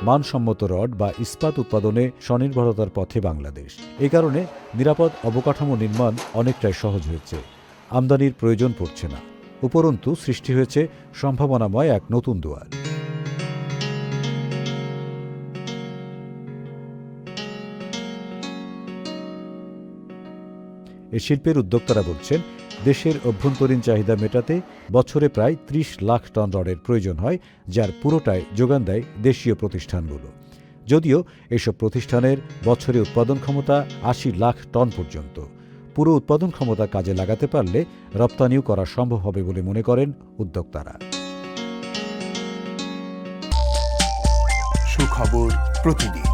মানসম্মত রড বা ইস্পাত উৎপাদনে স্বনির্ভরতার পথে বাংলাদেশ। এ কারণে নিরাপদ অবকাঠামো নির্মাণ অনেকটাই সহজ হয়েছে, আমদানির প্রয়োজন পড়ছে না। উপরন্তু সৃষ্টি হয়েছে সম্ভাবনাময় এক নতুন দুয়ার। এ শিল্পের উদ্যোক্তারা বলছেন, দেশের অভ্যন্তরীণ চাহিদা মেটাতে বছরে প্রায় ৩০ লাখ টন রডের প্রয়োজন হয়, যার পুরোটাই যোগান দেয় দেশীয় প্রতিষ্ঠানগুলো। যদিও এসব প্রতিষ্ঠানের বছরে উৎপাদন ক্ষমতা ৮০ লাখ টন পর্যন্ত। পুরো উৎপাদন ক্ষমতা কাজে লাগাতে পারলে রপ্তানিও করা সম্ভব হবে বলে মনে করেন উদ্যোক্তারা। সুখবর প্রতিদিন।